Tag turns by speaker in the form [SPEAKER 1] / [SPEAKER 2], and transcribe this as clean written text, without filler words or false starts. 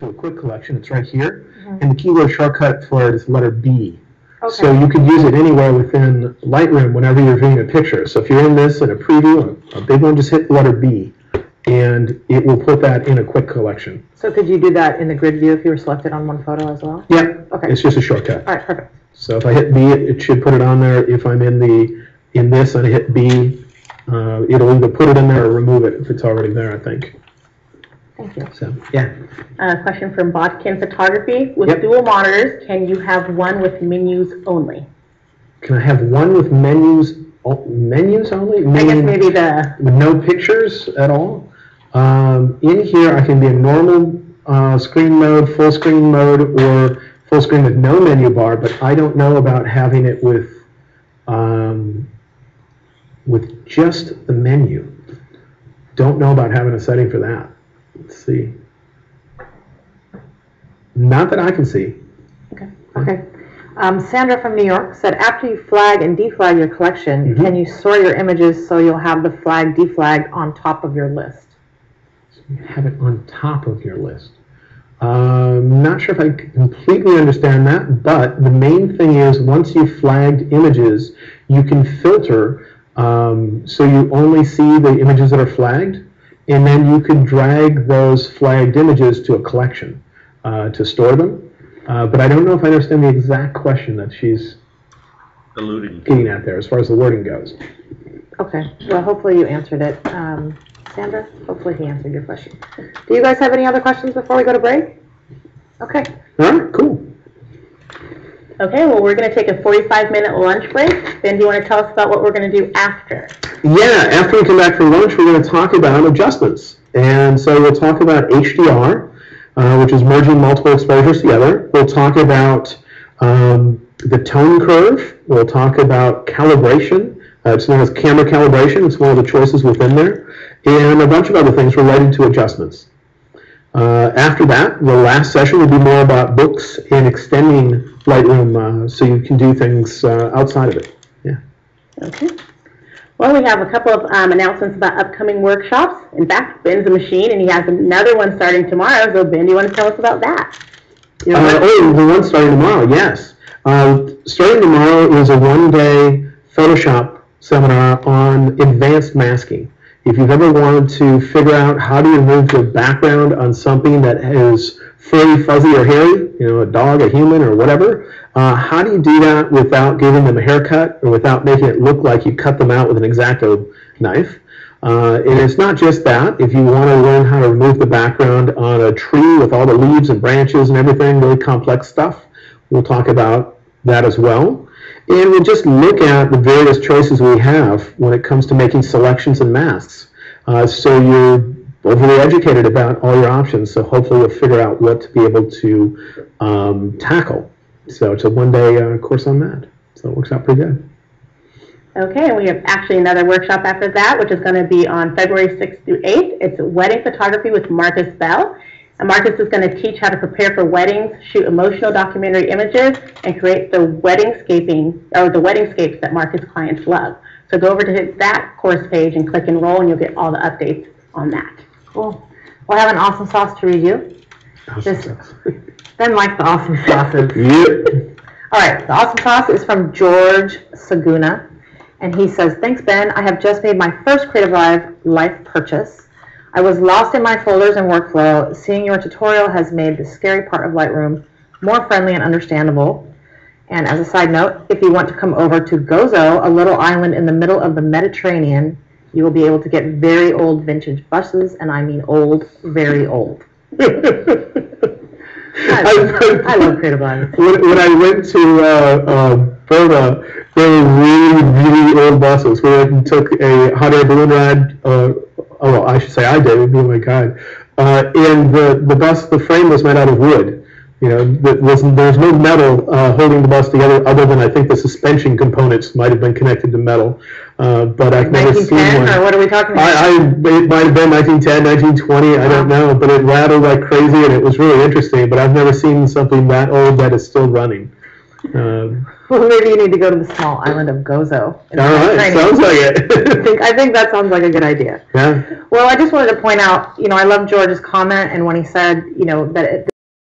[SPEAKER 1] to a quick collection. It's right here. And the keyword shortcut for it is letter B.
[SPEAKER 2] Okay.
[SPEAKER 1] So you could use it anywhere within Lightroom whenever you're viewing a picture. So if you're in this in a preview, a big one, just hit the letter B, and it will put that in a quick collection.
[SPEAKER 2] So could you do that in the grid view if you were selected on one photo as well?
[SPEAKER 1] Yeah.
[SPEAKER 2] Okay.
[SPEAKER 1] It's just a shortcut.
[SPEAKER 2] All right, perfect.
[SPEAKER 1] So if I hit B, it should put it on there. If I'm in this and I hit B, it'll either put it in there or remove it if it's already there, I think.
[SPEAKER 2] Thank you.
[SPEAKER 1] So, yeah.
[SPEAKER 3] Question from Bodkin Photography. With dual monitors, can you have one with menus only?
[SPEAKER 1] Can I have one with menus only?
[SPEAKER 3] I guess maybe
[SPEAKER 1] with no pictures at all. In here, I can be in normal screen mode, full screen mode, or full screen with no menu bar. But I don't know about having it with just the menu. Don't know about having a setting for that. Let's see. Not that I can see.
[SPEAKER 2] Okay. Sandra from New York said, after you flag and deflag your collection, can you sort your images so you'll have the flag deflagged on top of your list?
[SPEAKER 1] So you have it on top of your list. Not sure if I completely understand that, but the main thing is once you've flagged images, you can filter so you only see the images that are flagged, and then you can drag those flagged images to a collection to store them. But I don't know if I understand the exact question that she's getting at there as far as the wording goes.
[SPEAKER 2] Okay. Well, hopefully you answered it. Sandra, hopefully he answered your question. Do you guys have any other questions before we go to break? Okay.
[SPEAKER 1] All right, cool.
[SPEAKER 3] Okay, well, we're going to take a 45-minute lunch break. Ben, do you want to tell us about what we're going to do after?
[SPEAKER 1] Yeah, after we come back from lunch, we're going to talk about adjustments. And so we'll talk about HDR, which is merging multiple exposures together. We'll talk about the tone curve. We'll talk about calibration. It's known as camera calibration. It's one of the choices within there. And a bunch of other things related to adjustments. After that, the last session will be more about books and extending Lightroom so you can do things outside of it. Yeah.
[SPEAKER 3] Okay. Well, we have a couple of announcements about upcoming workshops. In fact, Ben's a machine, and he has another one starting tomorrow. So, Ben, do you want to tell us about that?
[SPEAKER 1] The one starting tomorrow, yes. Starting tomorrow is a one-day Photoshop seminar on advanced masking. If you've ever wanted to figure out how to remove the background on something that is furry, fuzzy, or hairy, you know, a dog, a human, or whatever, how do you do that without giving them a haircut or without making it look like you cut them out with an X-Acto knife? And it's not just that. If you want to learn how to remove the background on a tree with all the leaves and branches and everything, really complex stuff, we'll talk about that as well. And we'll just look at the various choices we have when it comes to making selections and masks. So you're overly educated about all your options, so hopefully you'll figure out what to be able to tackle. So it's a one-day course on that. So it works out pretty good.
[SPEAKER 3] Okay, and we have actually another workshop after that, which is going to be on February 6th through 8th. It's wedding photography with Marcus Bell. And Marcus is going to teach how to prepare for weddings, shoot emotional documentary images, and create the weddingscaping, or the weddingscapes that Marcus clients love. So go over to that course page and click enroll, and you'll get all the updates on that.
[SPEAKER 2] Cool. We'll have an awesome sauce to review. Ben likes the awesome sauces.
[SPEAKER 1] Yep.
[SPEAKER 2] All right, the awesome sauce is from George Saguna, and he says, thanks, Ben. I have just made my first Creative Life purchase. I was lost in my folders and workflow. Seeing your tutorial has made the scary part of Lightroom more friendly and understandable. And as a side note, if you want to come over to Gozo, a little island in the middle of the Mediterranean, you will be able to get very old vintage buses, and I mean old, very old. I love Creative Life.
[SPEAKER 1] When I went to Burma, there were really, really old buses. We went and took a hot air balloon ride. Well, I should say I did. Oh my God! And the bus, the frame was made out of wood. You know, there was no metal holding the bus together, other than I think the suspension components might have been connected to metal. But I've never seen one.
[SPEAKER 2] Or what are we talking about?
[SPEAKER 1] It might have been 1910, 1920. I don't know, but it rattled like crazy, and it was really interesting. But I've never seen something that old that is still running.
[SPEAKER 2] Well, maybe you need to go to the small island of Gozo.
[SPEAKER 1] All right, sounds like it.
[SPEAKER 2] I think that sounds like a good idea.
[SPEAKER 1] Yeah.
[SPEAKER 2] Well, I just wanted to point out, you know, I love George's comment, and when he said, you know, that